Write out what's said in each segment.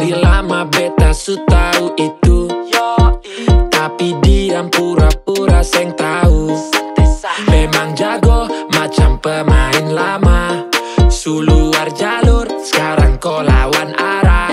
Dari lama beta su tahu itu, tapi diam pura-pura seng tahu. Memang jago macam pemain lama, su luar jalur sekarang kau lawan arah.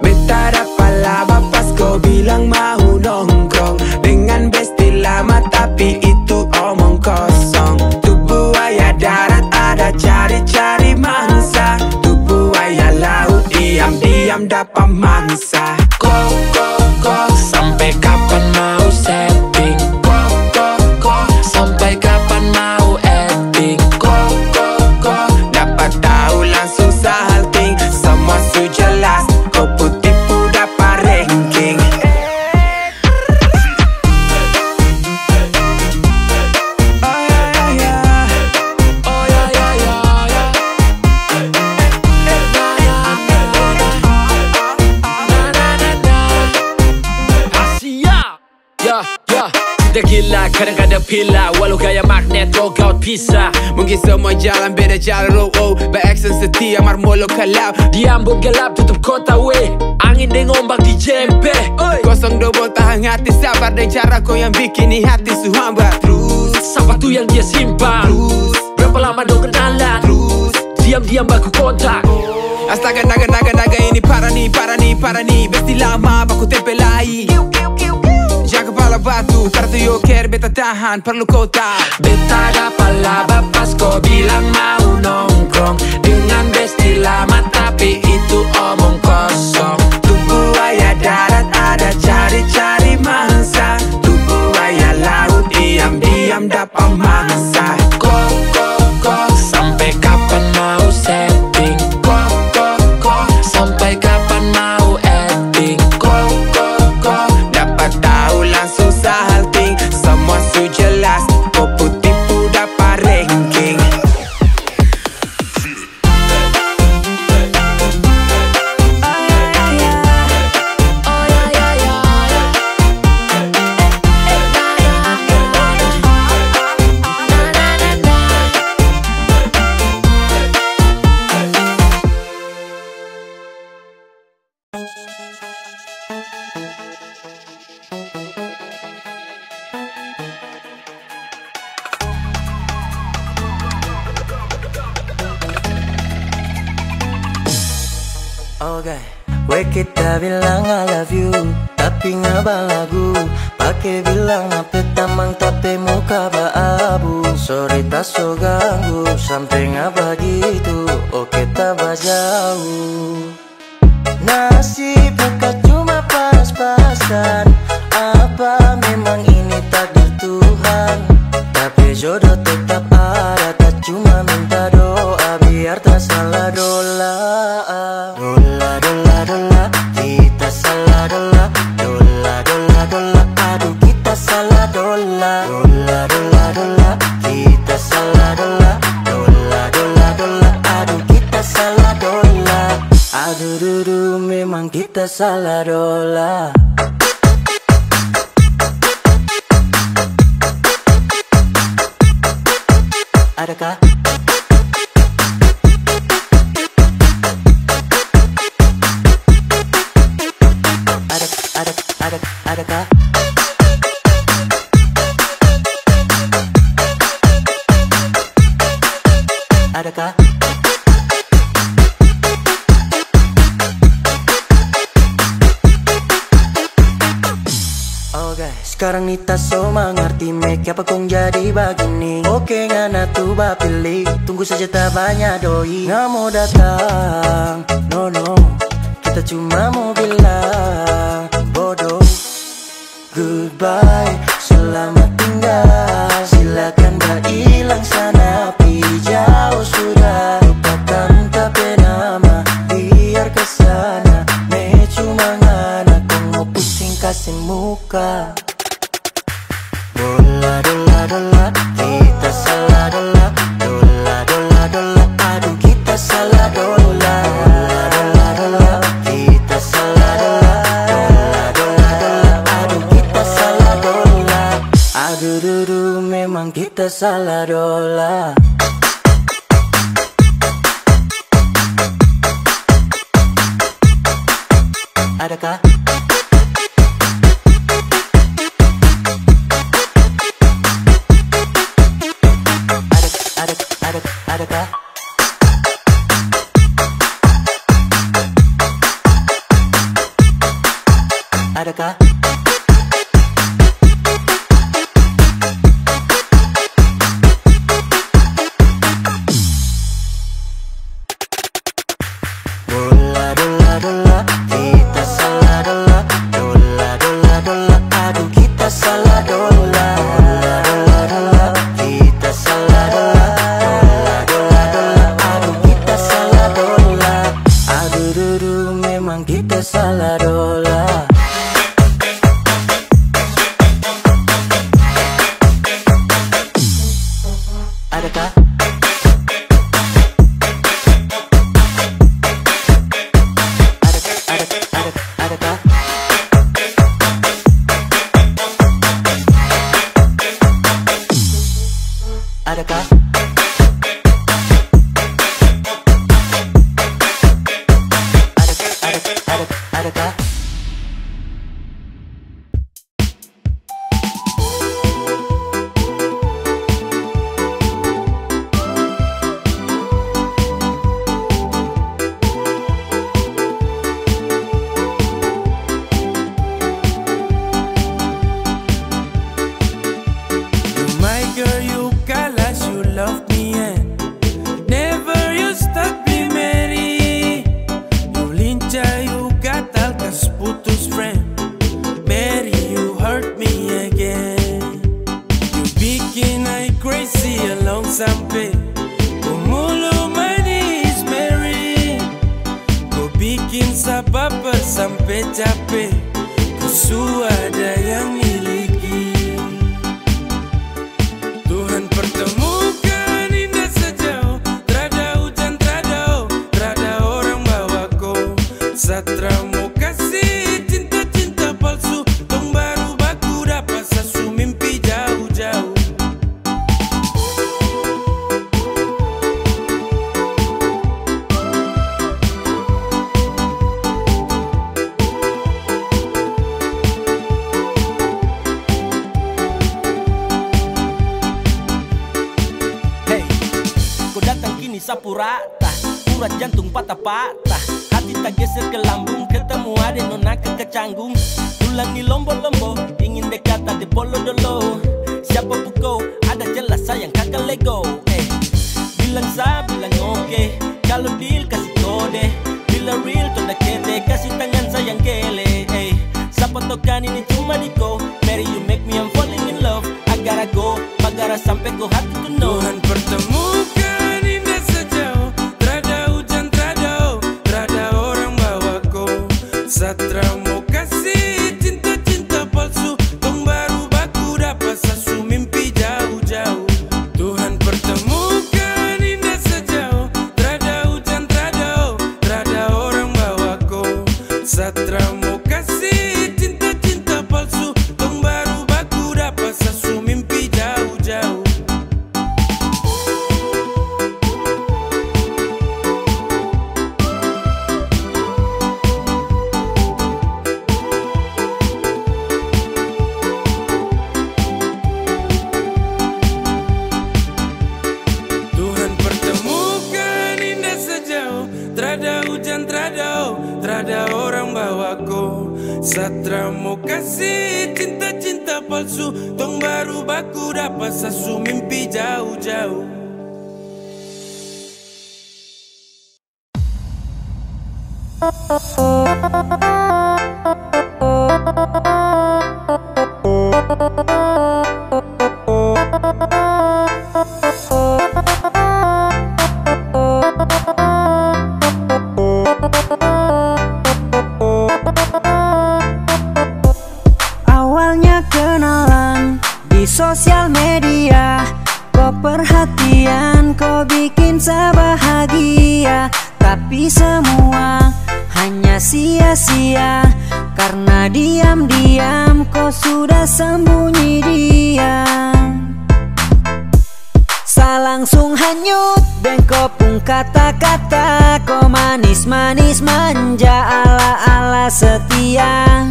Beta dapat laba pas kau bilang mau nongkrong dengan besti lama, tapi itu omong kosong. Tubuh ayah darat ada cari-cari mangsa, tubuh ayah laut diam-diam dapat mangsa. Kok sampai kapan mau setting? Kok sampai kapan mau acting? Kok dapat tahu langsung salting, semua su jelas, kau putih pu dapat ranking. Kita gila, kadang-kadang pila, walau gaya magnet, rock out pisah. Mungkin semua jalan beda jalur, By action setia marmolo kalau Diambut gelap, tutup kota weh, angin dengan ombak di jempe. Kosong dobol tahan hati, sabar dan cara kau yang bikin hati su hamba. Terus Siapa tuh yang dia simpan? Berapa lama dong kenalan? Diam-diam baku kontak. Astaga naga ini parah nih besti lama baku tempelai. Jangan kepala batu, kartu yoker beta tahan, perlu kau tahu. Beta dapat laba pas kau bilang mau nongkrong dengan besti lama, tapi itu omong kosong. Tubuh ayah darat ada cari-cari mangsa, tubuh ayah laut diam-diam dapat mangsa. Kok sampai kapan mau setting? Kok sampai kapan mau acting? Kok dapat tahu langsung salting, semua su jelas, kau putih pu dapat ranking. Okay. We kita bilang I love you, tapi ngabal lagu. Pakai bilang nape tamang tapi muka abu. Sorry tak so ganggu, sampai ngaba gitu. Oke tak jauh. Nasib bukan cuma pas-pasan. Apa memang ini takdir Tuhan? Tapi jodoh tetap ada, tak cuma minta doa biar tak salah dola. Dola, kita salah dola. Dola, aduh kita salah dola. Dola, kita salah dola. Dola, aduh kita salah dola. Aduh, memang kita salah dola. Adakah? Adakah? Adakah? Okay. Sekarang Nita so mengerti make apa kong jadi begini. Oke ngana tuh pilih, tunggu saja tak banyak doi. Nggak mau datang, no kita cuma mau bilang bodoh. Goodbye, selamat tinggal. Silakan hilang sana, pi jauh sudah. Lupakan tapi nama, biar kesana. Me cuma ngana kong mau pusing kasih muka. Dola, kita salah dola. Dola, aduh kita salah dola. Dola, kita salah dola. Dola, aduh kita salah dola. Aduh, memang kita salah dola. Adakah? Adakah? Adakah? Dola dola dola, kita salah dola. Dola dola dola, aduh kita salah dola. Dola dola dola, kita salah dola. Dola dola dola, aduh kita salah dola. Aduh dudu, memang kita salah dola. Adakah? Adakah? Adakah? Adakah? My girl, you galas, you love me and never you stop be Mary. You lincah, you gatal, kas putus friend. Mary, you hurt me again. You bikin I crazy along sampai Kumulu manis Mary. Kau bikin sabab sampai capek. Kusu ada yang miliki. Tuhan pertemukan indah sejauh. Terada hujan, terada orang bawa kau. Satramu kasih cinta-cinta palsu. Tong baru baku dapat sasu mimpi jauh-jauh. Hey, kau datang kini sapu rata, urat jantung patah-patah, hati tak geser ke lambung, ketemu ada nona kecanggung. Tulang di lombo-lombo, ingin dekat ada bolo-dolo. Siapa kau? Ada jelas sayang kakak lego. Bilang sa, bilang oke. Kalau deal kasih kode, bila real tanda kete, kasih tangan sayang gele. Siapa tokan ini cuma diko. Mary, you make me I'm falling in love. I gotta go, bagara sampai kau hati to know. Tuhan pertemukan indah sejauh. Terada hujan, terada orang bawa kau. Satramu kasih cinta-cinta palsu. Tong baru baku dapat sasu mimpi jauh-jauh. Tuhan pertemukan indah sejauh. Terada hujan, terada orang bawa kau. Satramu kasih cinta-cinta palsu. Tong baru baku dapat sasu mimpi jauh-jauh. Tuhan pertemukan indah sejauh. Terada hujan, terada orang bawa kau. Satramu kasih cinta-cinta palsu. Tong baru baku dapat sasu mimpi jauh-jauh. Awalnya kenalan di sosial media, kau perhatian, kau bikin saya bahagia. Tapi semua hanya sia-sia, karena diam-diam kau sudah sembunyi dia. Saya langsung hanyut dan kau pun kata-kata, kau manis manis-manis manja ala-ala setia.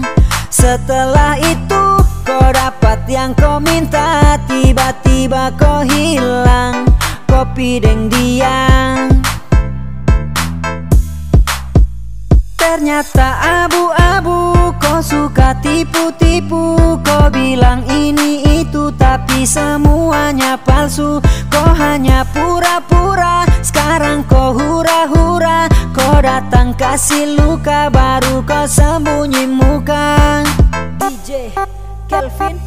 Setelah itu kau dapat yang kau minta, tiba-tiba kau hilang, kopi deng dia. Ternyata abu-abu, kau suka tipu-tipu. Kau bilang ini itu tapi semuanya palsu. Kau hanya pura-pura, sekarang kau hura-hura. Kau datang kasih luka, baru kau sembunyi muka. DJ Kelvin.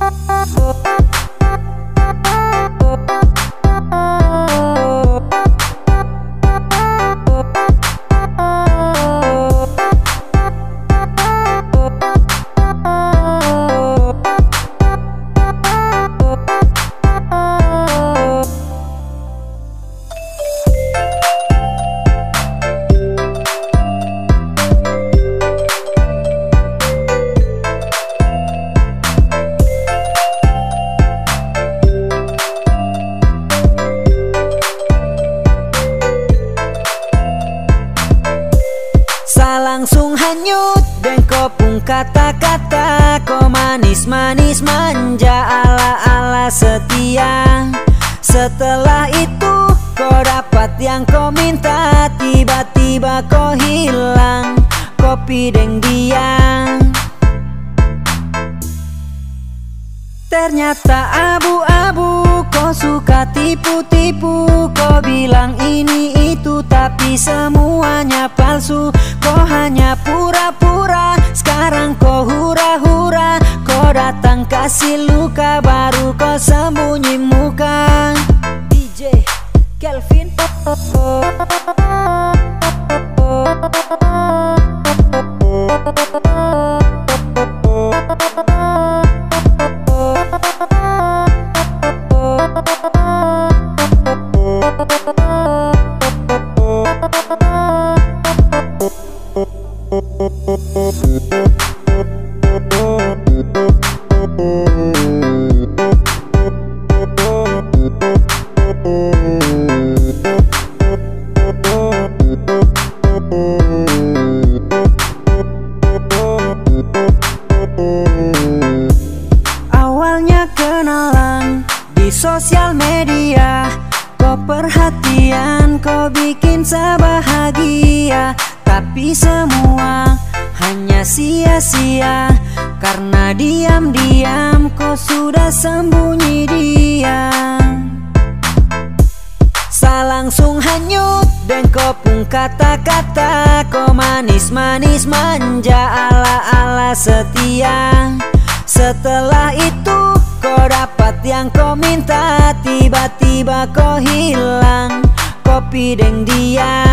Langsung hanyut dan kau pun kata-kata. Kau manis-manis manja ala-ala setia. Setelah itu kau dapat yang kau minta, tiba-tiba kau hilang, kopi deng dia. Ternyata abu-abu, kau suka tipu-tipu. Kau bilang ini itu tapi semuanya palsu. Kau hanya pura-pura, sekarang kau hura-hura. Kau datang kasih luka, baru kau sembunyi muka. DJ Kelvin. Awalnya kenalan di sosial media, kau perhatian, kau bikin sebahagia. Tapi semua hanya sia-sia, karena diam-diam kau sudah sembunyi dia. Langsung hanyut dan kau pun kata-kata. Kau manis-manis manja ala-ala setia. Setelah itu kau dapat yang kau minta, tiba-tiba kau hilang, kopi deng dia.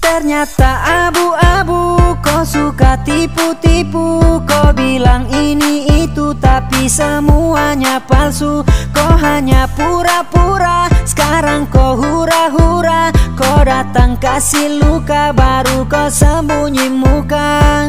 Ternyata abu-abu, kau suka tipu-tipu. Kau bilang ini itu tapi semuanya palsu. Kau hanya pura-pura, sekarang kau hura-hura. Kau datang kasih luka, baru kau sembunyi muka.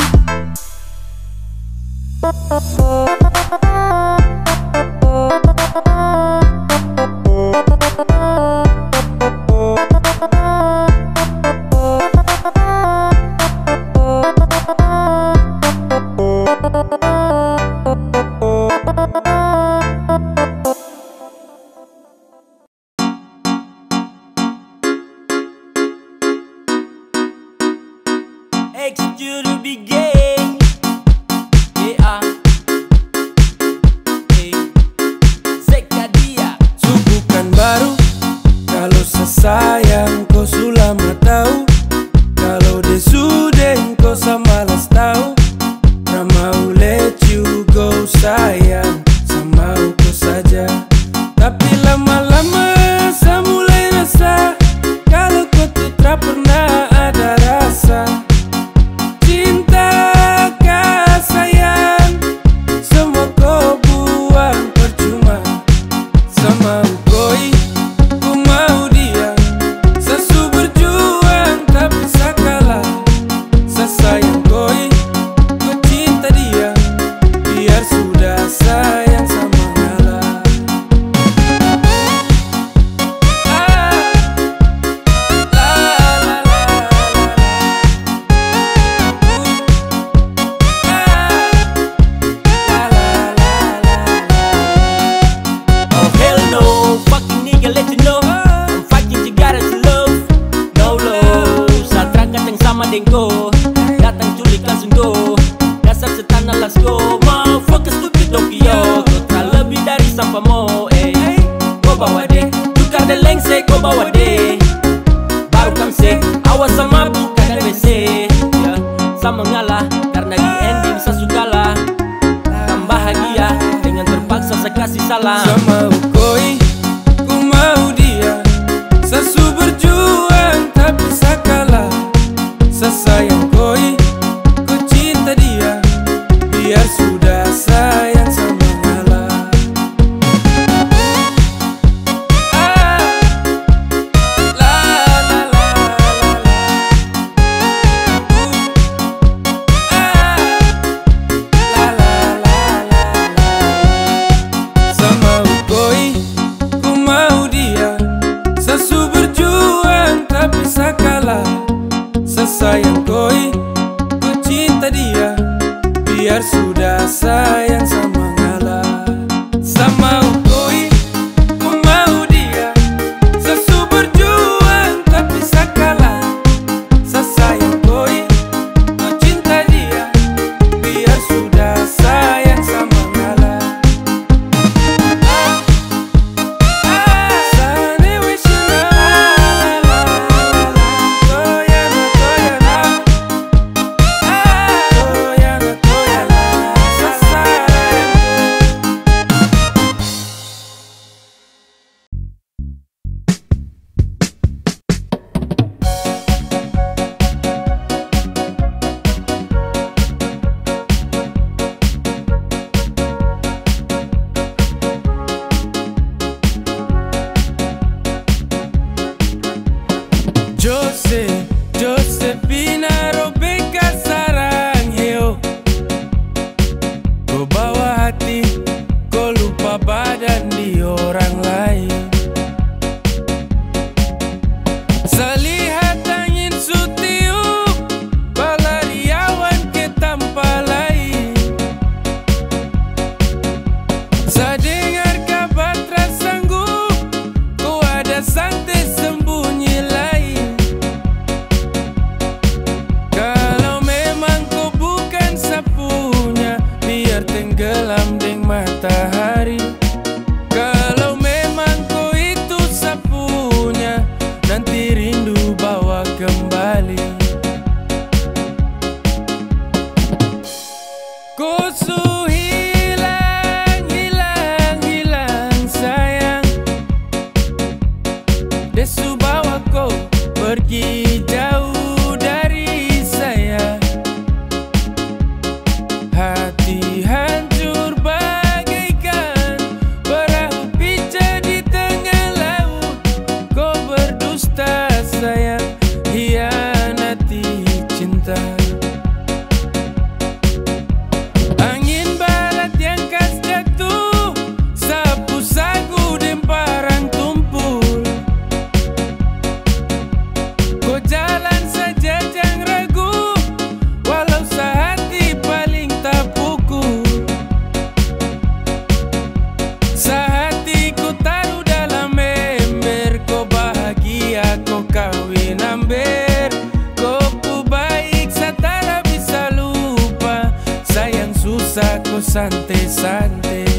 X to be gay. Yeah. Hey. Zekadia. Bukan baru, kalau sesayang kau sudah tahu. Kalau desuden kau samalas tahu. Ramau let you go sayang, sama kau saja. Tapi lama-lama saya mulai rasa, kalau kau tuh tak pernah ada rasa. Cinta kah sayang, semua kau buang percuma. Sama koi, ku mau dia, sesu berjuang dengko. Datang culik langsung go. Dasar setan alas go. Mau fokus stupid Tokyo. Kau tak lebih dari sampah mo. Kau bawa deh, tukar deh lengse kau bawa deh. Baru kamse, awas sama buka dan WC ya. Sama ngalah, karena di ending saya sukalah. Kan bahagia, dengan terpaksa saya kasih salam. Sama ukoi, ku mau dia. Sesu berjuang tapi sakalah. Sesayang koi, ku cinta dia. Biar sudah sayang sama ngalah. Sama ukoi, ku mau dia. Sesu berjuang tapi sakalah. Sesayang koi, ku cinta dia. Biar sudah sayang sama ngalah. Sama ukoi, ku mau dia. Sesu berjuang tapi sakalah. Sesayang koi, ku cinta dia. Biar sudah sayang sama ngalah. Sane wishna la toyana toyana. Toyana toyana sasayang. Josepina Robeka sarang heo. Kau bawa hati, kau lupa badan di orang lain. Selihat angin sutiup, balariawan ke tanpa lain. Saya dengar kabar tersanggup, kau ada santai sembunyi lain. Kalau memang kau bukan sapunya, biar tenggelam deng matahari. Kalau memang kau itu sapunya, nanti rindu bawa kembali. Kau su hilang, hilang, hilang sayang. Desu bawa kau pergi jauh dari saya. Hati hancur bagaikan perahu pica di tengah laut. Kau berdusta sayang, hianati cinta. Angin barat yang khas jatuh, sapu sagu dan parang tumpul. Kau jalan saja jangan ragu, walau sehati paling tak pukul. Sehati ku taruh dalam ember, kau bahagia kau kawin amber. Kau pu baik saya tak bisa lupa, sayang susah kau santai-santai.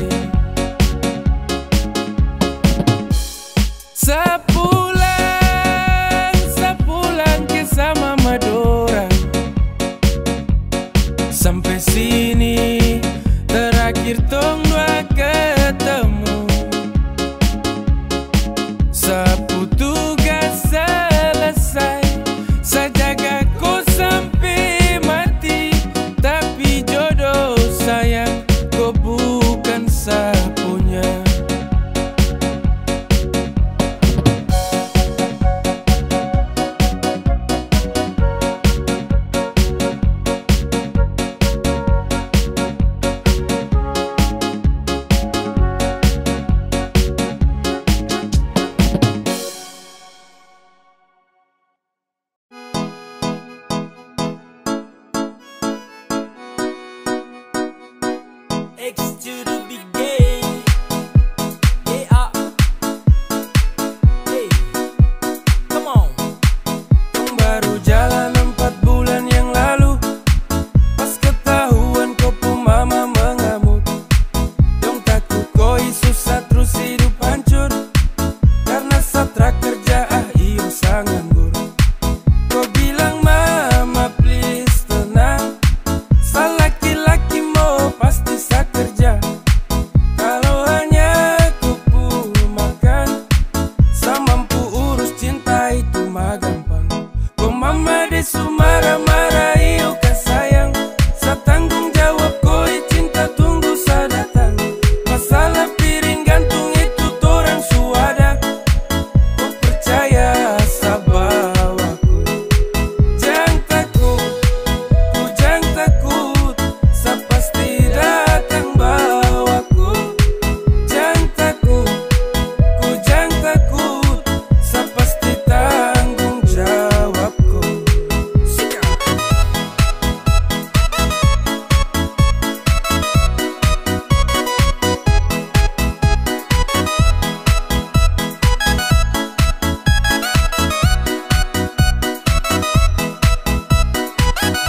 Sepulang ke sama Madura. Sampai sini terakhir tong dua ketemu. Sapu tugas selesai, saya jaga kau sampai mati. Tapi jodoh sayang, kau bukan desu marah-marahi oh kan sayang. Satanggung jawab koi cinta tunggu sadatan. Masalah piring gantung itu torang suada. Ku percaya sabawaku. Jangan takut, ku jangan takut. Sa pasti datang bawaku. Jangan takut, ku jangan takut. Sa pasti tanggung jawabku.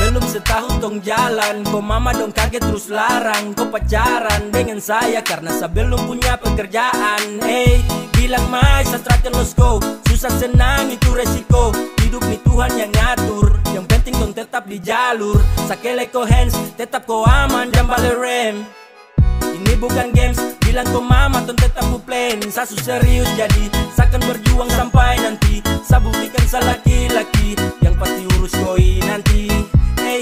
Belum setahun tong jalan, kok mama dong kaget terus larang. Kok pacaran dengan saya karena saya belum punya pekerjaan. Hey, bilang mai saya terakhir let's go. Susah senang itu resiko. Hidup nih Tuhan yang ngatur. Yang penting dong tetap di jalur. Sakele ko hands, tetap ko aman, jangan balik rem. Ini bukan games, bilang ke mama ton tetap ku plan. Saya serius jadi, saya akan berjuang sampai nanti. Saya buktikan saya laki-laki yang pasti urus koi nanti. Hey,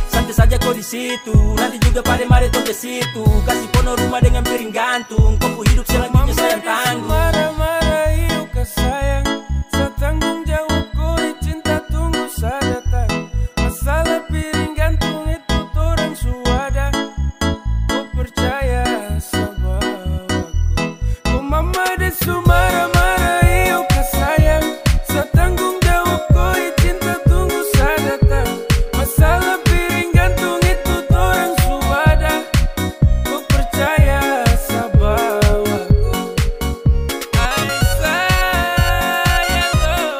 santai saja kau di situ. Nanti juga pada mari tuh ke situ. Kasih pono rumah dengan piring gantung. Kau hidup selanjutnya saya yang tanggung. Marah-marahi oh kan sayang. Satanggung jawab koi cinta tunggu sadatan. Masalah piring gantung itu torang suada. Ku percaya sabawaku. Ku mama desu marah-marahi oh kan sayang. Satanggung jawab koi cinta tunggu sadatan. Masalah piring gantung itu torang suada. Ku percaya sabawaku. Ay sayang oh,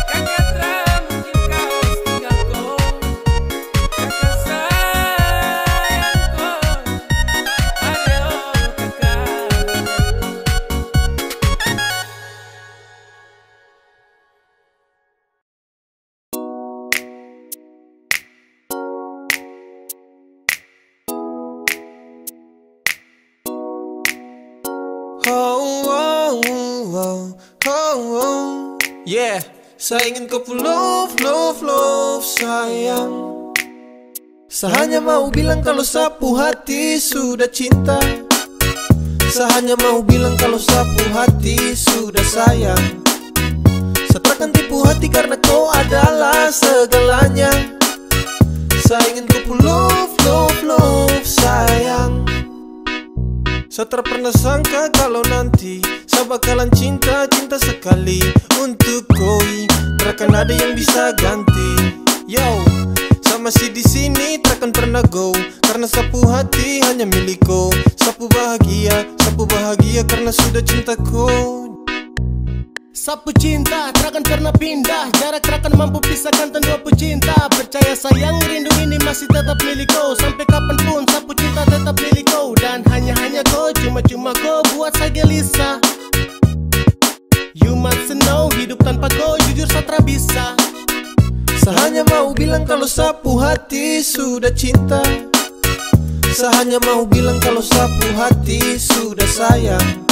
kakak tak mungkin kau tinggalku. Kakak sayangku, ayo kakak. Yeah, saya ingin kau love sayang. Saya hanya mau bilang kalau sapu hati sudah cinta. Saya hanya mau bilang kalau sapu hati sudah sayang. Saya takkan tipu hati karena kau adalah segalanya. Saya ingin kau love sayang. Saya tak pernah sangka kalau nanti saya bakalan cinta sekali untuk koi. Takkan ada yang bisa ganti. Yo, saya masih di sini takkan pernah go. Karena sapu hati hanya milikku. Sapu bahagia karena sudah cintaku. Sapu cinta takkan pernah pindah. Jarak takkan mampu pisahkan dua pecinta. Percaya sayang rindu ini masih tetap milikku. Sampai kapanpun sapu cinta tetap milikku. Dan hanya kau, cuma kau buat saya gelisah. You must know hidup tanpa kau jujur saya tak bisa. Saya hanya mau bilang kalau sapu hati sudah cinta. Saya hanya mau bilang kalau sapu hati sudah sayang.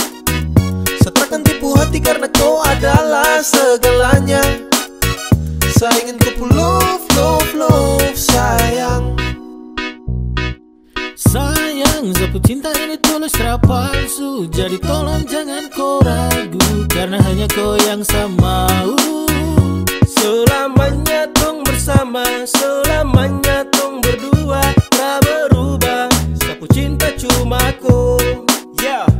Saya takkan tipu hati karena kau adalah segalanya. Saya ingin kau love sayang. Sayang, sapu cinta ini tulus tak palsu. Jadi tolong jangan kau ragu. Karena hanya kau yang saya mau. Selamanya tong bersama, selamanya tong berdua. Tak berubah, sapu cinta cuma kau. Yeah,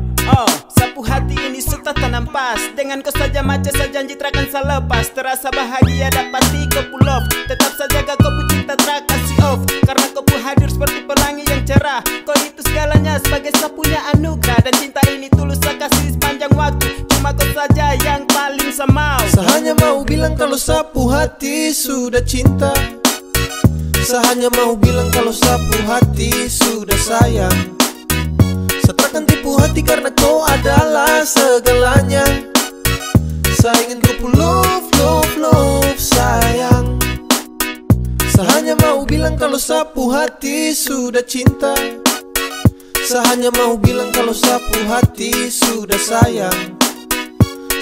sapu hati ini sudah tanam pas. Dengan kau saja maca saya janji takkan saya lepas. Terasa bahagia dapati kau pull off. Tetap saja kau cinta tak kasih off. Karena kau hadir seperti pelangi yang cerah. Kau itu segalanya sebagai sapunya anugerah. Dan cinta ini tulus saya kasih sepanjang waktu. Cuma kau saja yang paling saya mau. Saya hanya mau bilang kalau sapu hati sudah cinta. Saya hanya mau bilang kalau sapu hati sudah sayang. Saya takkan tipu hati karena kau adalah segalanya. Saya ingin kau love sayang. Saya hanya mau bilang kalau sapu hati sudah cinta. Saya hanya mau bilang kalau sapu hati sudah sayang.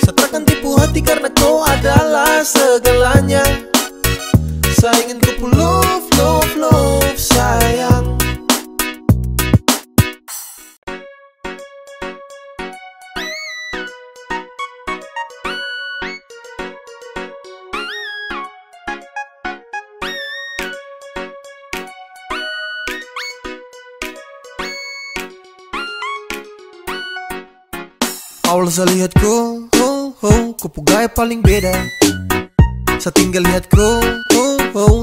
Saya takkan tipu hati karena kau adalah segalanya. Sayangin kau pu love, love, love sayang. Awal saya lihat kau, kau pu gaya paling beda. Saya tinggal lihat kau,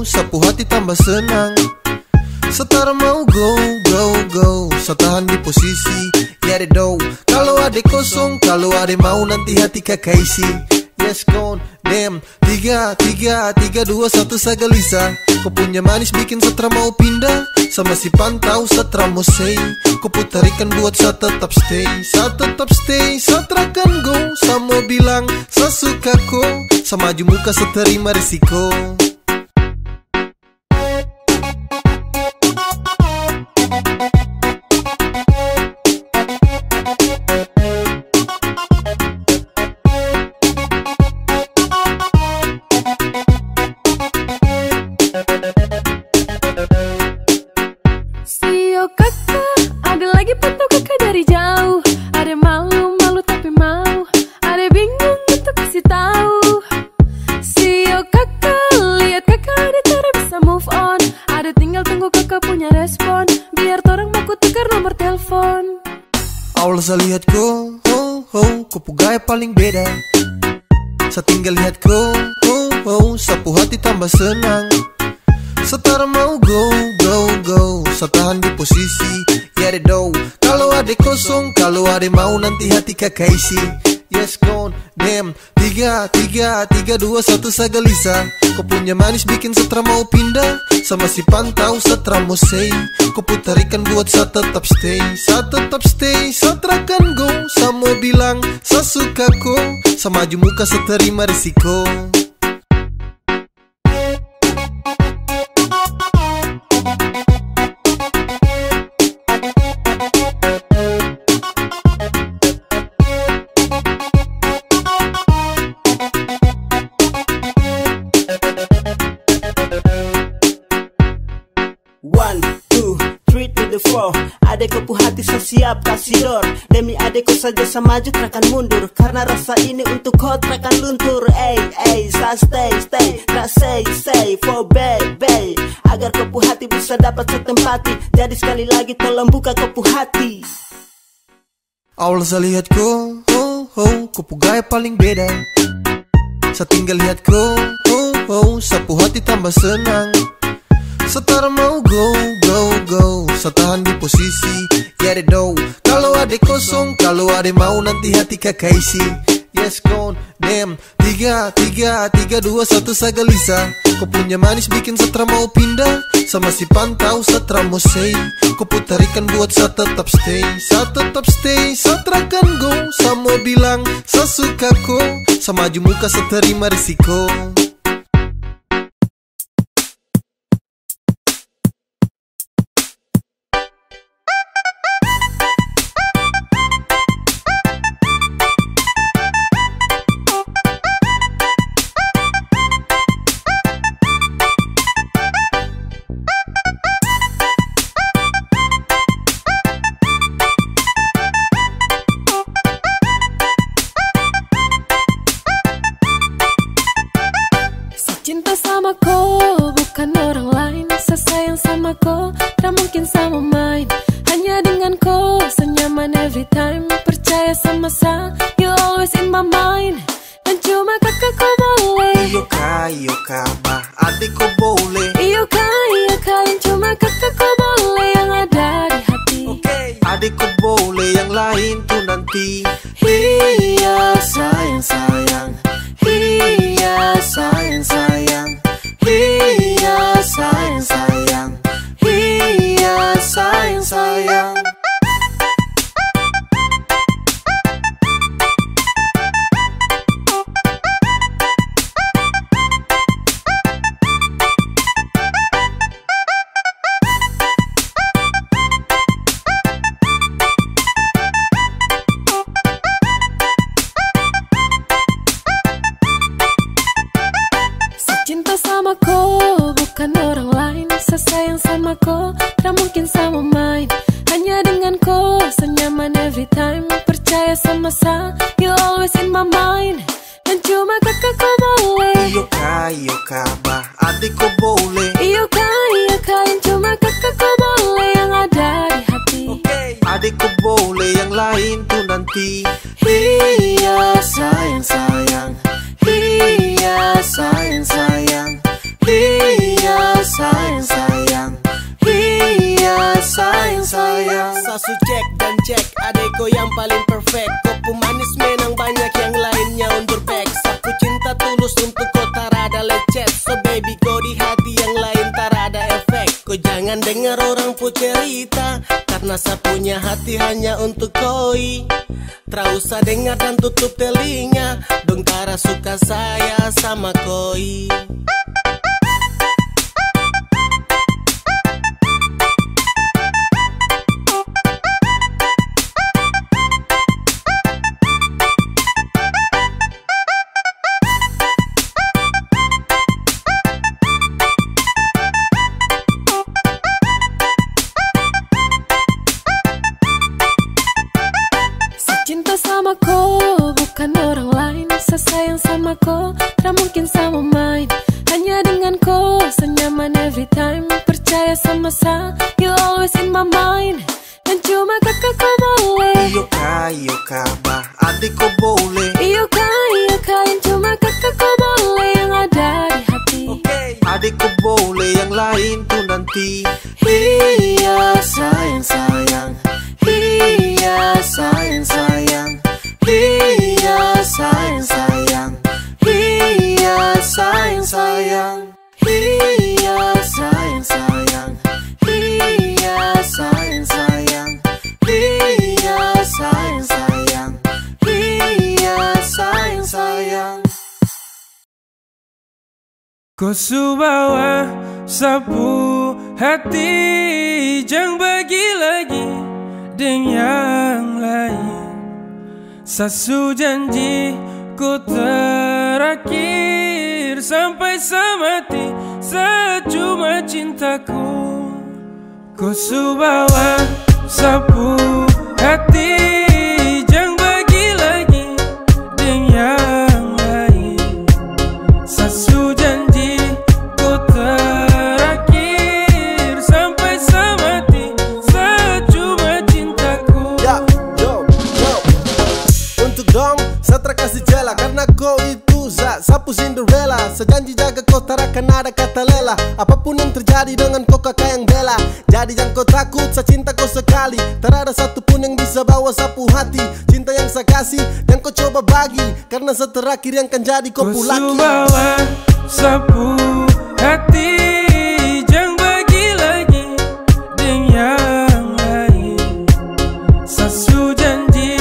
sapu hati tambah senang. Setara mau go, saya tahan di posisi, ya deh do. Kalau ada kosong, kalau ada mau nanti hati kakak isi. Yes gone, damn. 3, 2, 1 saya gelisah. Kau punya manis bikin setra mau pindah. Sama si pantau setra mau say. Kau putarikan buat saya tetap stay. Saya tetap stay, saya terakan go. Saya mau bilang, saya suka kau. Saya maju muka, saya terima risiko. Sio kakak, ada lagi pantau kakak dari jauh. Ada malu tapi mau, ada bingung untuk kasih tahu. Sio kakak, lihat kakak ada cara bisa move on. Ada tinggal tunggu kakak punya respon, biar torang baku tukar nomor telepon. Awal saya lihat kau, kau pu gaya paling beda. Saya tinggal lihat kau, sapu hati tambah senang. Setara mau go, saya tahan di posisi, ya deh do. Kalau ada kosong, kalau ada mau nanti hati kakak isi. Yes gone, damn. 3, 2, 1 saya gelisah. Kau punya manis bikin setra mau pindah. Sama si pantau setra mau say. Kau putarikan buat saya tetap stay. Saya tetap stay, saya terakan go. Saya mau bilang, saya suka kau. Saya maju muka, saya terima risiko. Adek kau pu hati saya siap kasih door. Demi adek kau saja saya maju terakan mundur. Karena rasa ini untuk kau terakan luntur. Saya stay, tak say for baby. Agar kau pu hati bisa dapat setempati. Jadi sekali lagi tolong buka kau pu hati. Awal saya lihat kau, kau pu gaya paling beda. Saya tinggal lihat kau, sapu hati tambah senang. Setara mau go, saya tahan di posisi, ya deh do. Kalau ada kosong, kalau ada mau nanti hati kakak isi. Yes gone, damn. 3, 2, 1 saya gelisah. Kau punya manis bikin setra mau pindah. Sama si pantau setra mau say. Kau putarikan buat saya tetap stay. Saya tetap stay, saya terakan go. Saya mau bilang, saya suka kau. Saya maju muka, saya terima risiko. Cinta sama kau, bukan orang lain. Saya sayang sama kau, tak mungkin sama main. Hanya dengan kau, senyaman every time. Percaya sama saya, you always in my mind. Dan cuma kakak kau boleh. Iyo kak, bah adik kau boleh. Iyo kak, dan cuma kakak kau boleh. Yang ada di hati, adik kau boleh, yang lain tuh nanti. Iya sayang. Iya sayang. Iya sayang. Iya sayang. Cinta sama kau, bukan orang lain. Saya sayang sama kau, tak mungkin sama main. Hanya dengan kau, senyaman every time. Percaya sama saya, you always in my mind. Dan cuma kakak kau boleh. Iyo kah, bah adik kau boleh. Iyo kah, yang cuma kakak kau boleh. Yang ada di hati, adik kau boleh, yang lain tuh nanti. Iya sayang sayang, iya sayang sayang, iya sayang sayang, iya sayang sayang. Sasu cek dan cek, adekku yang paling perfect. Kau manis menang banyak yang lainnya undur back. Sapu cinta tulus untuk kau tarada lecet. So baby kau di hati yang lain tarada efek. Kau jangan dengar orang pu cerita, karena sapunya hati hanya untuk koi. Tak usah dengar dan tutup telinga, dong tara suka saya sama koi. cinta sama kau, bukan orang lain. Saya sayang sama kau, tak mungkin sama main. Hanya dengan kau, senyaman every time. Percaya sama saya, you always in my mind. Dan cuma kakak kau boleh. Iyo kah, bah adik kau boleh. Iyo kah, yang cuma kakak kau boleh. Yang ada di hati, adik kau boleh, yang lain tuh nanti. Iya sayang sayang, iya sayang sayang, iya sayang sayang, iya sayang sayang, iya sayang sayang, iya sayang sayang, iya sayang sayang, iya sayang sayang. Kau subawa sapu hati, jangan bagi lagi dengan yang lain. Sasu janji ku terakhir sampai semati, secuma cintaku. Kau subawa sapu hati, jangan bagi lagi dengan yang lain. Sasu janji ku terakhir sampai semati, secuma cintaku. Ya, yo. Untuk dong, saya terkasih jela, karena kau itu sapu Cinderella. Sejanji jaga kau tak akan ada kata lela. Apapun yang terjadi dengan kau kakak yang bela. Jadi jangan kau takut, saya cinta kau sekali. Tak ada satupun yang bisa bawa sapu hati. Cinta yang saya kasih, yang kau coba bagi, karena saya terakhir yang kan jadi kau pulaki. Kau bawa sapu hati, jangan bagi lagi dengan yang lain. Sasu janji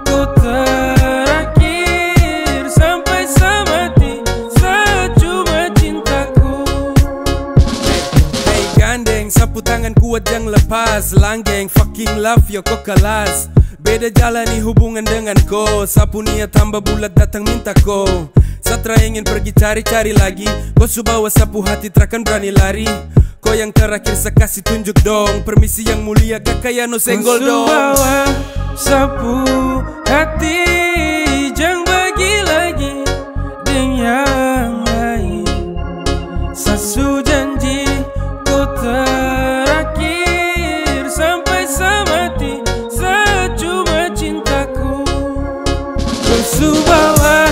ku terakhir sampai semati, secuma cintaku. Hey gandeng, sapu tangan kuat jangan lepas. Langgeng, fucking love yo kau kelas. Beda jalani hubungan dengan kau. Sapu niat tambah bulat datang minta kau. Satra ingin pergi cari-cari lagi. Kau subawa sapu hati terakan berani lari. Kau yang terakhir saya kasih tunjuk dong. Permisi yang mulia kakak ya no senggol dong. Kau subawa sapu hati, jangan bagi lagi dengan yang lain. Sasu janji ku terakhir sampai semati, secuma cintaku. Kau subawa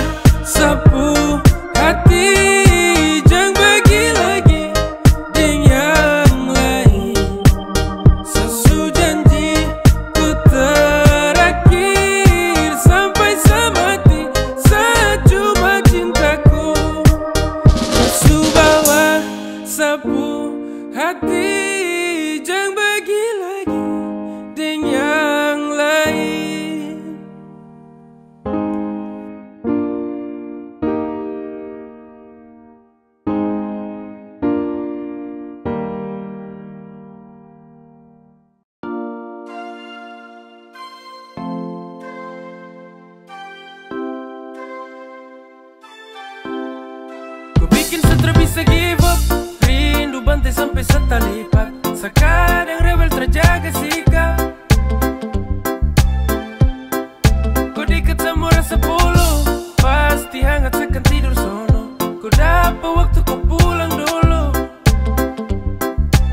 sapu hati, jangan bagi lagi dengan yang lain. Sasu janji ku terakhir sampai semati, secuma cintaku. Kau subawa sapu hati, jangan bagi lagi dengan yang lain. Kau bikin saya bisa give up. rindu bantai sampai setalipat. Sekarang rebel terjaga sikap. Kau dekat sama rasa polo, pasti hangat sekan tidur sono. Kau dapat waktu kau pulang dulu.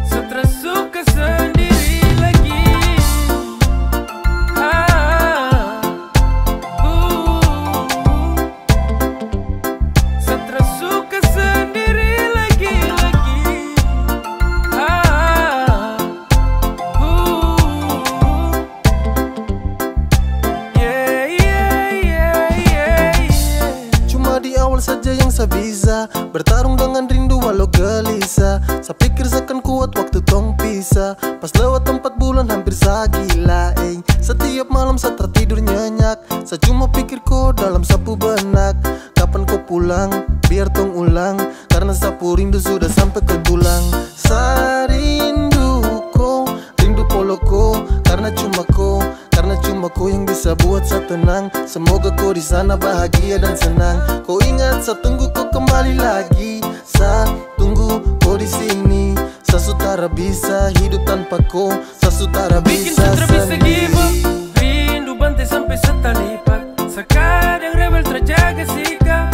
Setelah suka sendiri lagi. Setelah suka sendiri lagi. Cuma di awal saja yang saya bisa bertarung dengan rindu walau gelisah. Saya pikir seakan kuat waktu tong pisah. Pas lewat 4 bulan hampir saya gila. Setiap malam saya tertidur nyenyak. Saya cuma pikir kau dalam sapu benak. Kapan kau pulang biar tong ulang. Karena sapu rindu sudah sampai ke tulang. Saya rindu kau, rindu polo kau. Karena cuma kau yang bisa buat saya tenang. Semoga kau di sana bahagia dan senang. Kau ingat saya tunggu kau kembali lagi. Saya tunggu kau di sini. Saya sutara bisa hidup tanpa kau. Saya sutara Bikin bisa sutra bisa give up. sendiri. Rindu bantai sampai setalipat. Sekarang rebel terjaga sikap.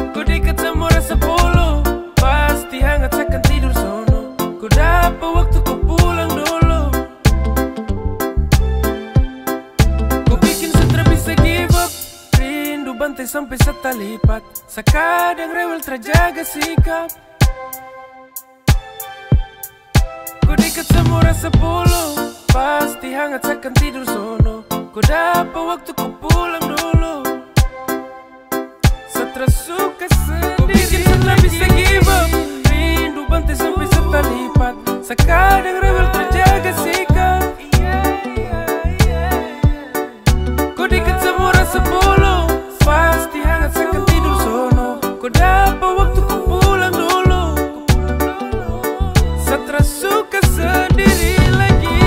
Kau dekat sama rasa polo, pasti hangat sekan tidur sono. Kau dapat waktu kau pulang dulu. Kau bikin sutra bisa give up. Rindu bantai sampai setalipat. Sekarang rebel terjaga sikap. Kau dekat sama rasa polo, pasti hangat sekan tidur sono. Kau dapat waktu kau pulang dulu. Setelah suka sendiri. Kau bikin sutra bisa give up. Rindu bantai sampai setalipat. Sekarang rebel terjaga sikap. Kau dekat sama rasa polo, pasti hangat sekan tidur sono. Kau dapat waktu kau pulang dulu. Setelah suka sendiri lagi.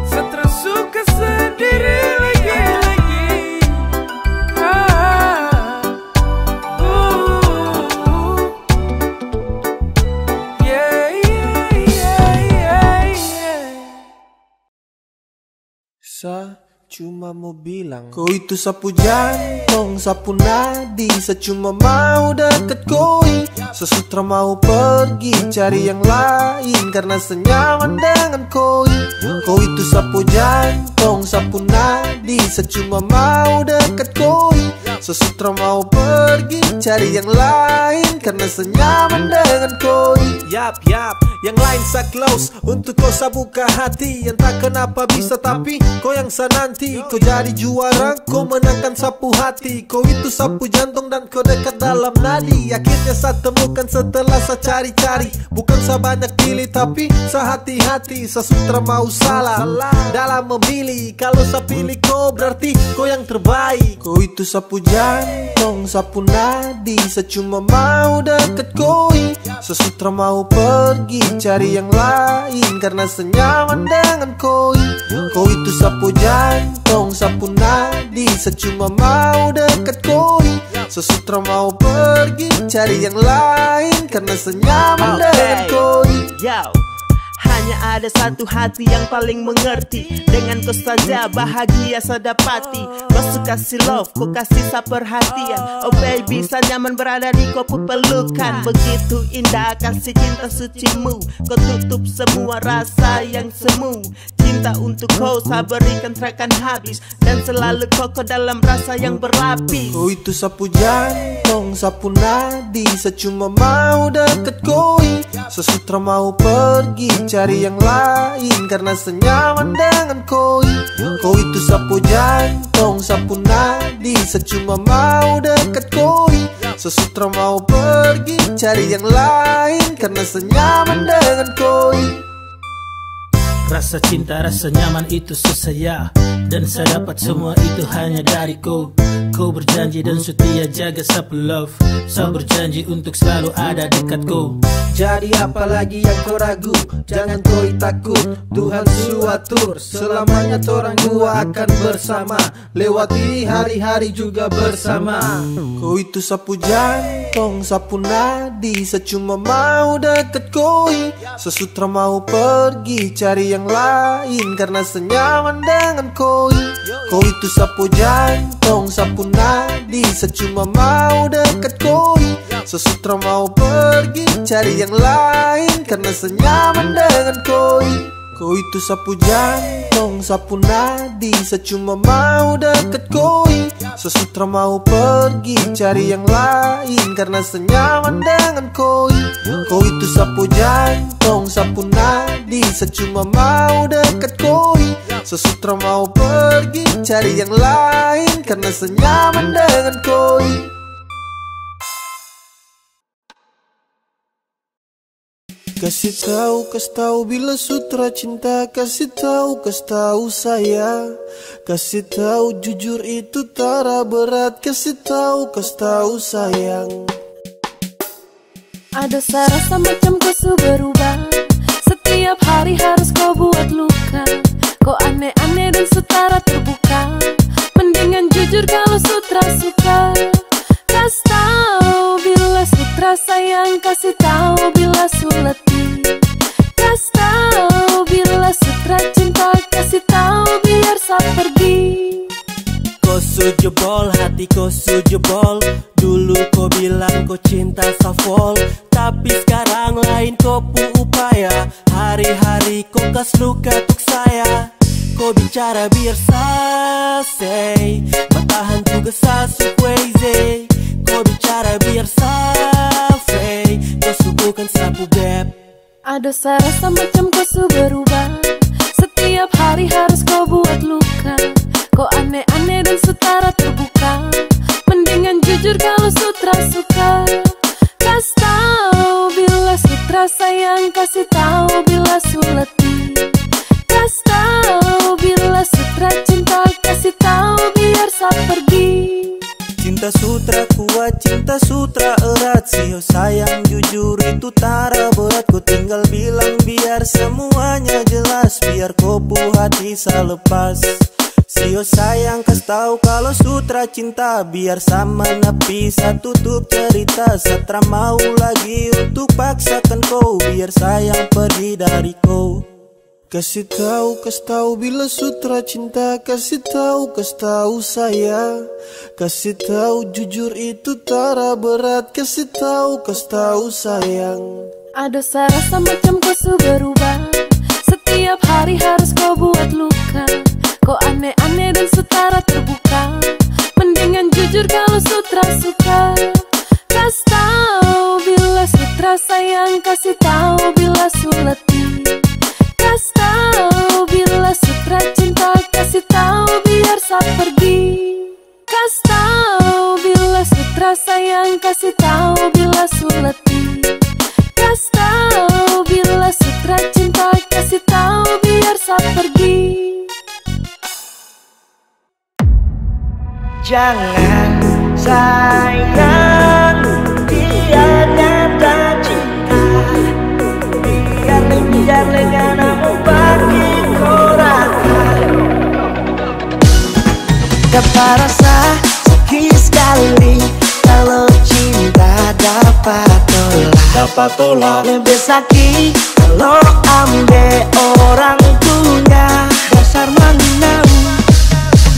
Setelah suka sendiri lagi. Saya cuma mau bilang kau itu sapu jantung, sapu nadi. Saya cuma mau deket koi. Sesutra mau pergi cari yang lain karena senyaman dengan koi. Kau itu sapu jantung, sapu nadi. Saya cuma mau deket koi. Sesutra mau pergi cari yang lain karena senyaman dengan koi. Yap, yang lain sa close untuk kau sa buka hati. Entah kenapa bisa tapi kau yang sa nanti. Kau jadi juara, kau menangkan sapu hati. Kau itu sapu jantung dan kau dekat dalam nadi. Akhirnya sa temukan setelah sa cari-cari. Bukan sa banyak pilih tapi sa hati-hati. Sa sutra mau salah dalam memilih. Kalau sa pilih kau berarti kau yang terbaik. Kau itu sapu jantung, sapu nadi. Saya cuma mau deket koi. Sesutra mau pergi cari yang lain karena senyaman dengan koi. Kau itu sapu jantung, sapu nadi. Saya cuma mau deket koi. Sesutra mau pergi cari yang lain karena senyaman dengan koi. Hanya ada satu hati yang paling mengerti. Dengan kau saja bahagia saya dapati. Kau suka si love, kau kasih saya perhatian. Oh baby, saya nyaman berada di kau pelukan. Begitu indah kasih cinta sucimu. Kau tutup semua rasa yang semu. Cinta untuk kau saya berikan terakan habis. Dan selalu kau dalam rasa yang berlapis. Kau itu sapu jantung, sapu nadi. Saya cuma mau deket koi. Sesutra mau pergi cari yang lain karena senyaman dengan koi. Kau itu sapu jantung, sapu nadi. Saya cuma mau deket koi. Sesutra mau pergi cari yang lain karena senyaman dengan koi. Rasa cinta, rasa nyaman itu susah ya. Dan saya dapat semua itu hanya dari kau. Kau berjanji dan setia jaga sapu love. Saya berjanji untuk selalu ada dekatku. Jadi apalagi yang kau ragu, jangan kau takut. Tuhan suatur, selamanya torang dua akan bersama, lewati hari-hari juga bersama. Kau itu sapu jantung, sapu nadi, secuma mau deket koi. Sesutra mau pergi cari yang lain karena senyaman dengan koi. Kau itu sapu jantung, sapu nadi, secuma mau deket koi. Sesutra mau pergi cari yang lain karena senyaman dengan koi. Kau itu sapu jantung, sapu nadi, secuma mau deket koi. Sesutra mau pergi cari yang lain karena senyaman dengan koi. Kau itu sapu jantung, sapu nadi, secuma mau deket koi. Sesutra mau pergi cari yang lain karena senyaman dengan koi. Kasih tahu bila sutra cinta, kasih tahu saya. Kasih tahu jujur itu tara berat, kasih tahu sayang. Ada rasa macam kau berubah, setiap hari harus kau buat luka. Kau aneh-aneh dan sutara terbuka, mendingan jujur kalau sutra suka. Kasih tahu bila sutra sayang, kasih tahu bila suleti. Kasih tahu bila sutra cinta, kasih tahu biar saya pergi. Kau sujebol, hati kau sujebol. Dulu kau bilang kau cinta safol, tapi sekarang lain kau pu upaya. Hari-hari kau kas luka untuk saya. Kau bicara biar say, bertahan juga sasu crazy. Kau bicara biar say, kau subuhkan sapu beb. Ada rasa macam kau berubah, setiap hari harus kau buat luka. Kau aneh-aneh dan sutara terbuka, mendingan jujur kalau sutra suka. Kasih tahu bila sutra sayang, kasih tahu bila suleti. Kasih tahu bila sutra cinta, kasih tahu biar saya pergi. Cinta sutra kuat, cinta sutra erat. Sio sayang jujur itu tara berat. Ku tinggal bilang biar semuanya jelas, biar kau pu hati saya lepas. Sio sayang kasih tahu kalau sutra cinta, biar sama napi saya tutup cerita. Satra mau lagi untuk paksakan kau, biar sayang pergi dari kau. Kasih tahu bila sutra cinta, kasih tahu saya. Kasih tahu jujur itu tara berat, kasih tahu sayang. Ada rasa macam kau berubah, setiap hari harus kau buat luka. Kau aneh-aneh dan sutara terbuka, mendingan jujur kalau sutra suka. Kasih tahu bila sutra sayang, kasih tahu bila suleti. Kasih tahu bila sutra cinta, kasih tahu biar saya pergi. Kasih tahu bila sutra sayang, kasih tahu bila suleti. Kasih tahu bila sutra cinta, kasih tahu biar saya pergi. Jangan sayang, biar nyata cinta. Biar lenganamu bagi korakan. Dapat rasa sakit sekali kalau cinta dapat tolak. Lebih sakit kalau ambil orang punya dasar mengenal.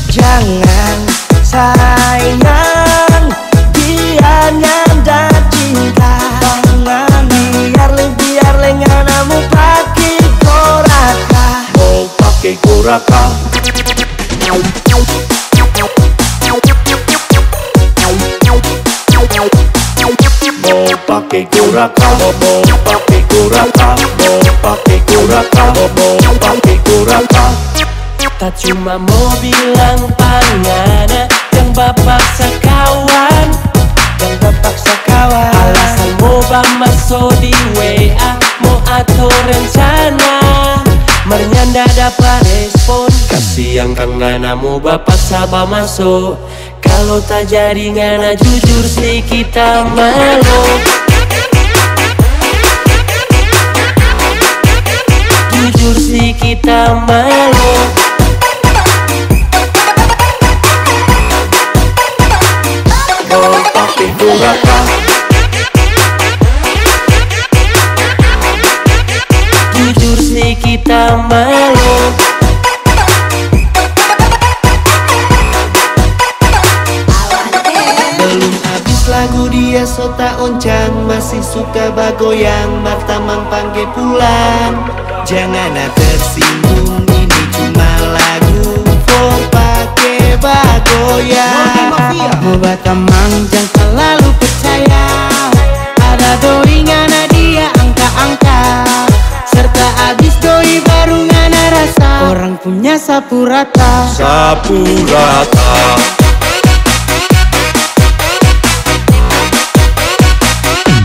Jangan sayang, biar nyanda cinta. Biar lenganamu pakai koraka. Mau pakai koraka. Mau pakai koraka. Mau pakai koraka. Mau pakai koraka. Mau pakai koraka. Tak cuma mau bilang pangana, yang bapaksa kawan, yang terpaksa kawan. Alasan mau masuk di WA, mau atur rencana, Mernyanda dapat respon. Kasihan kang nanamu bapak sabah masuk. Kalau tak jadi ngana jujur sih kita malu. Jujur sih kita malu. Oh tapi berapa? Jujur sih kita malu. Belum habis lagu dia sota oncang, masih suka bagoyang, martamang panggil pulang. Jangan tersinggung, ini cuma lagu for pake bagoyang. Batamang jangan selalu percaya, ada doi ngana dia angka-angka, serta habis doi baru ngana rasa. Orang punya sapu rata. Sapu rata.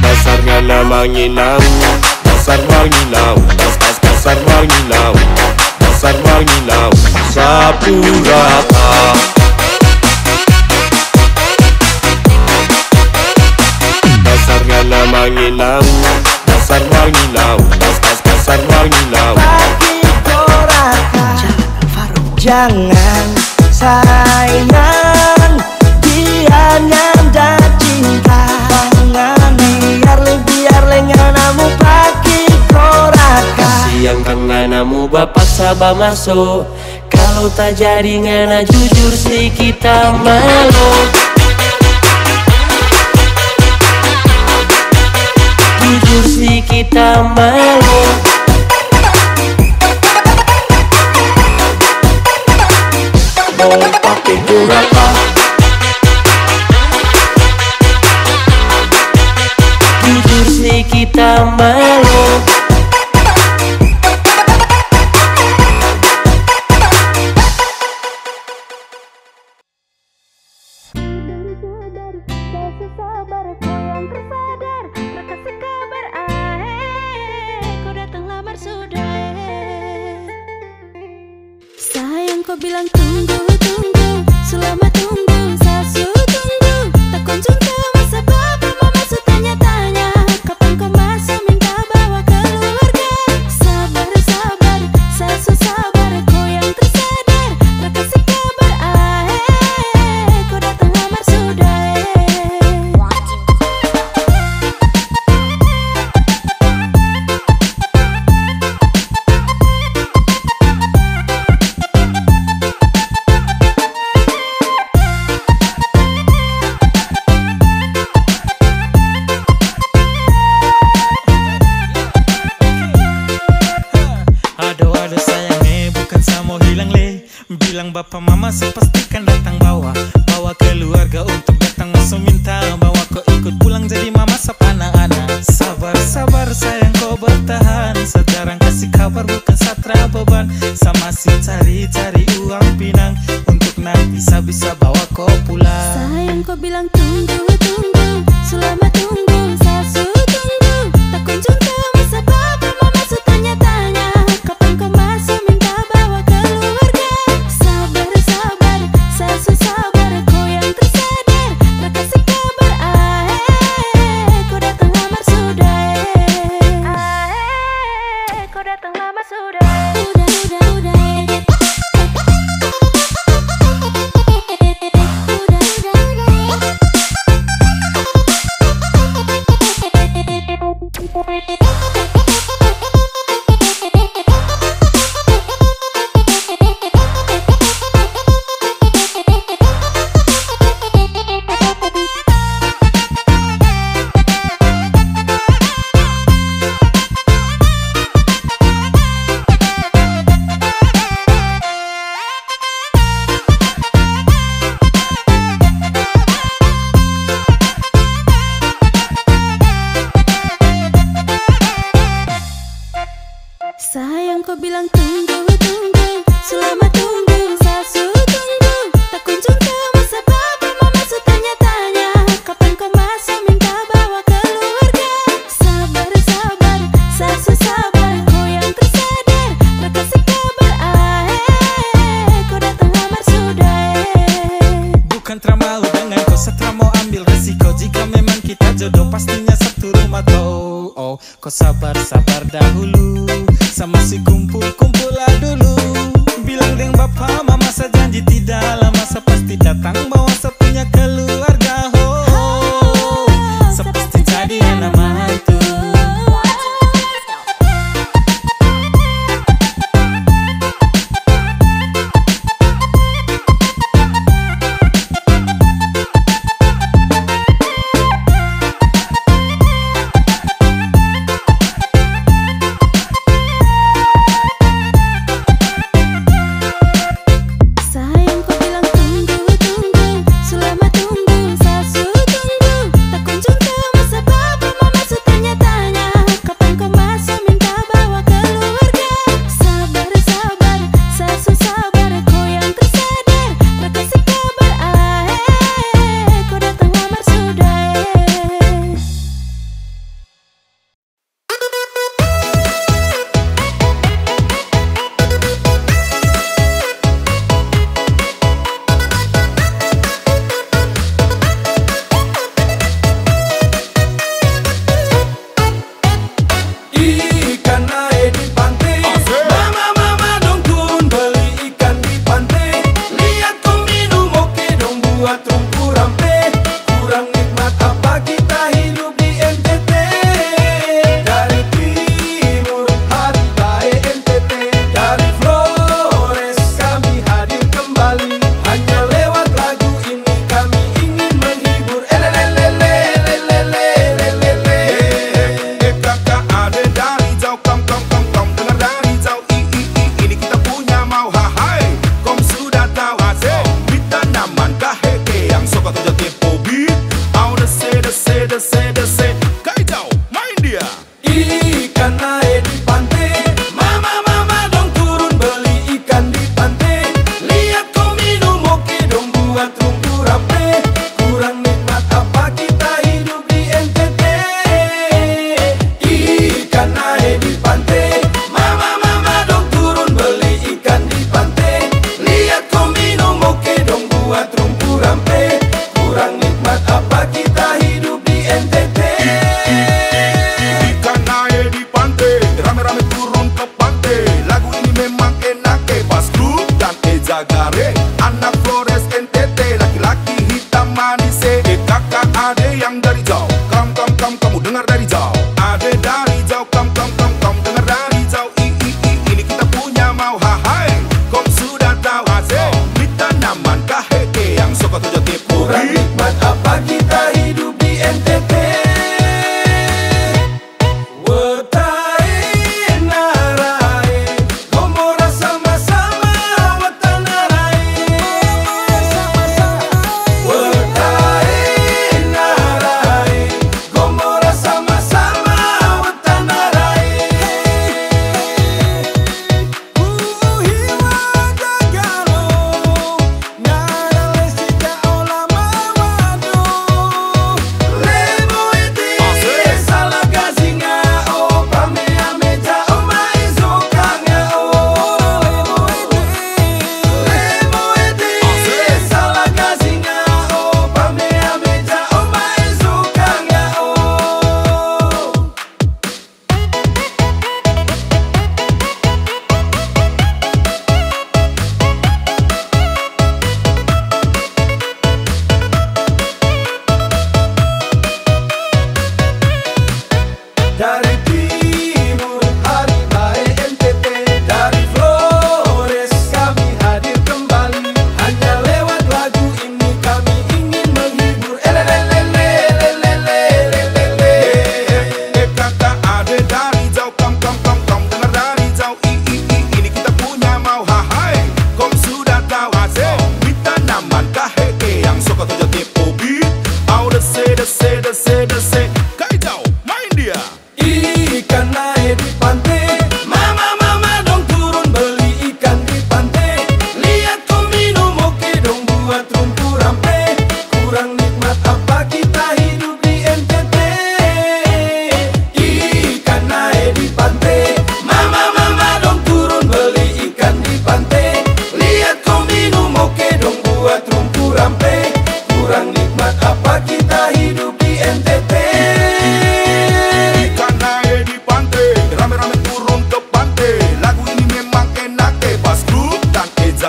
Dasar ngana manginau, dasar manginau, dasar manginau, dasar manginau. Sapu rata. Dasar ngana manginau, dasar manginau, dasar manginau. Jangan sayang, dia nyanda cinta. Jangan biar nganamu pakai korak. Kasihan kang nganamu bapak sabah masuk. Kalau tak jadi ngana jujur sih kita malu. Jujur sih kita malu. Oh pakai berapa? Jujur sih kita malu. Sayang kau bilang tunggu, selama tunggu, sasu tunggu. Tak kunjung tahu masa papa mama su tanya-tanya, kapan kau masuk minta bawa keluarga. Sabar, sabar, sasu sabar, kau yang tersadar, tak kasih kabar, kau datang lamar sudah. Aduh sayangnya bukan samo hilang le. Bilang bapak mama sepastikan datang bawa keluarga untuk datang masuk minta bawa kau ikut pulang jadi mama sap anak-anak. Sabar sayang kau bertahan, sejarang kasih kabar bukan satra beban. Sama si cari uang pinang untuk nanti bisa bawa kau pulang. Sayang kau bilang tunggu, selama tunggu, sasu tunggu. Tak kunjung tahu masa papa mama su tanya-tanya, kapan kau masuk minta bawa keluarga. Sabar, sabar, sasu sabar, kau yang tersadar, tak kasih kabar, kau datang lamar sudah. Kau datang lamar sudah. Kau sabar-sabar dahulu, sama si kumpul-kumpul lah dulu. Bilang deng bapak mama sejanji tidak lama sepasti datang bawa sepunya keluarga. Ho, sepasti jadi anak mantu.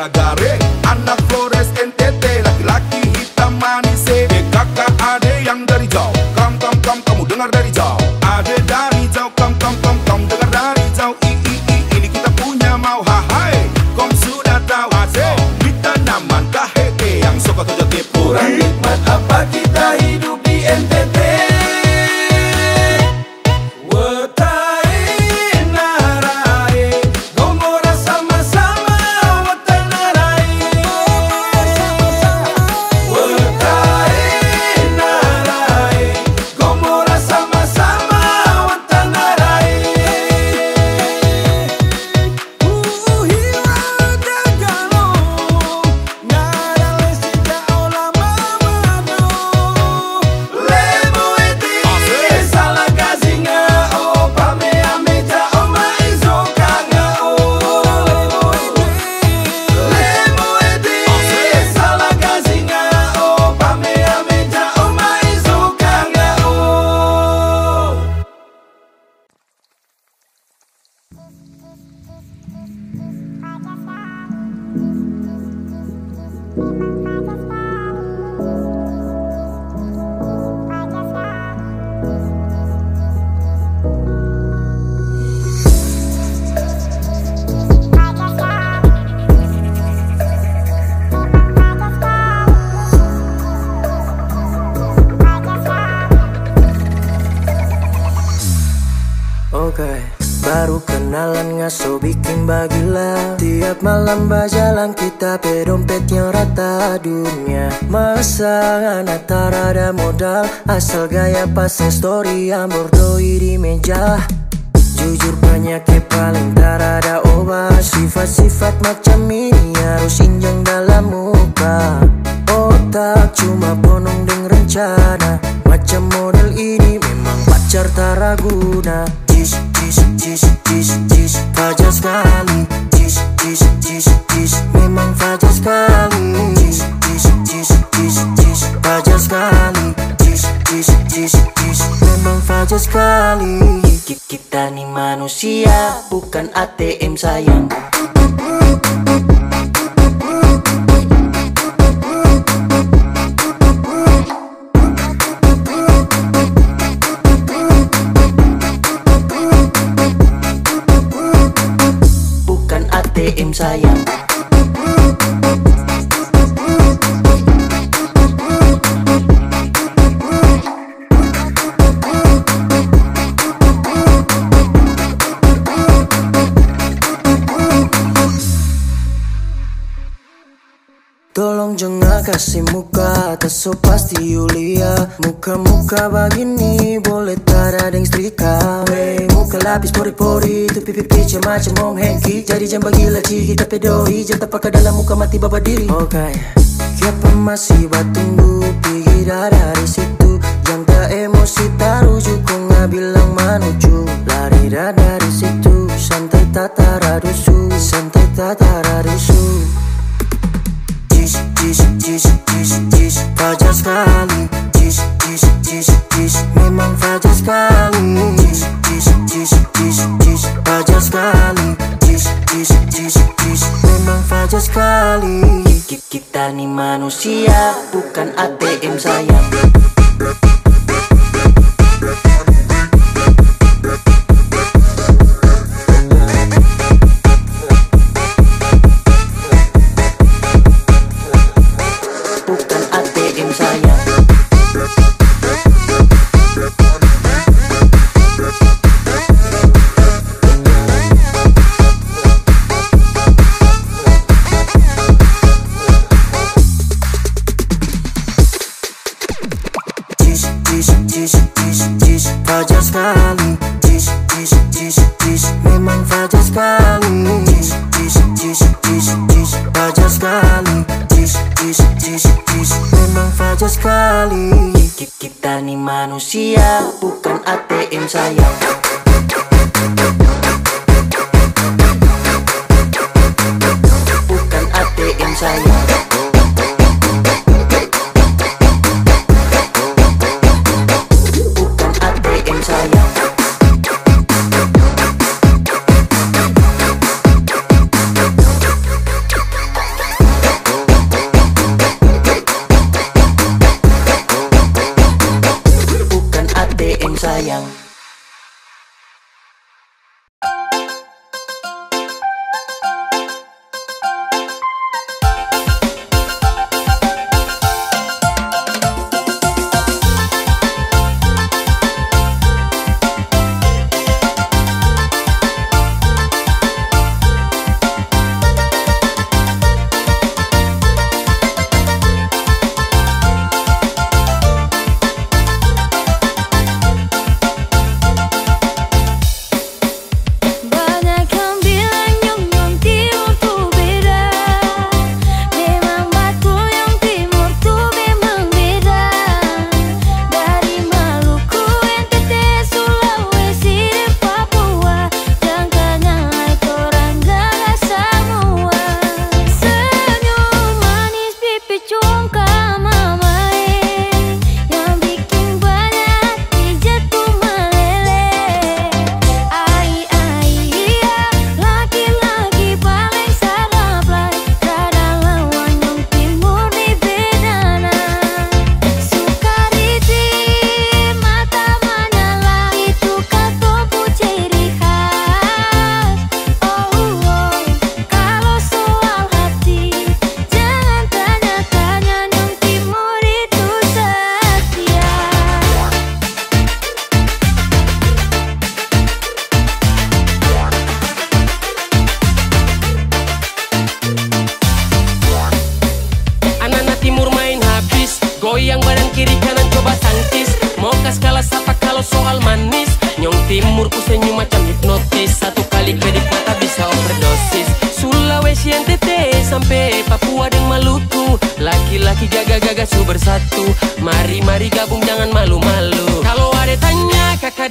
rada garing. Anak Flores NTT, laki-laki hitam manis. Kakak ade yang dari jauh, kam kamu dengar dari jauh. Ade dari jauh, kam dengar dari jauh. Ini kita punya mau hai, kom sudah tahu asik. Di tanaman kaheke yang suka tujuh tipuran. Nikmat apa kita hidup di NTT. Baru kenalan ngaso bikin bagila. Tiap malam bajalan kita pe dompetnya rata dunia. Masa anak tarada modal, asal gaya pasang story yang bordoi di meja. Jujur banyak paling tarada obat. Sifat-sifat macam ini harus injang dalam muka. Otak cuma ponong deng rencana. Macam model ini memang pacar taraguna. Fajar sekali. Memang fajar sekali. Fajar sekali. Memang fajar sekali. Kita nih manusia, bukan ATM sayang. ATM sayang. Tolong jangan kasih muka, tak so pasti Yulia. Muka-muka begini boleh tada deng setrika. Muka lapis pori-pori, tu pipi-pipi macam Om Henki. Jadi jangan bagila ci, kita pedoi. Jangan pakai dalam muka mati baba diri. Okay. Siapa masih batunggu, pergi dari situ. Jangan tak emosi taruju, kau nggak bilang manuju. Lari dari situ, santai tatara dusu. Santai tatara dusu. Fajar sekali. Memang fajar sekali. Fajar sekali. Memang fajar sekali. Kita nih manusia, bukan ATM sayang. Fajar sekali. Memang fajar sekali. Fajar sekali. Memang fajar sekali. Kita nih manusia, bukan ATM sayang. Bukan ATM sayang. Mau kas kalah sapa kalau soal manis. Nyong timur ku senyum macam hipnotis. Satu kali kedip mata bisa overdosis. Sulawesi NTT sampai Papua dan Maluku. Laki-laki gagah-gagah su bersatu. Mari-mari gabung jangan malu-malu. Kalau ada tanya kakak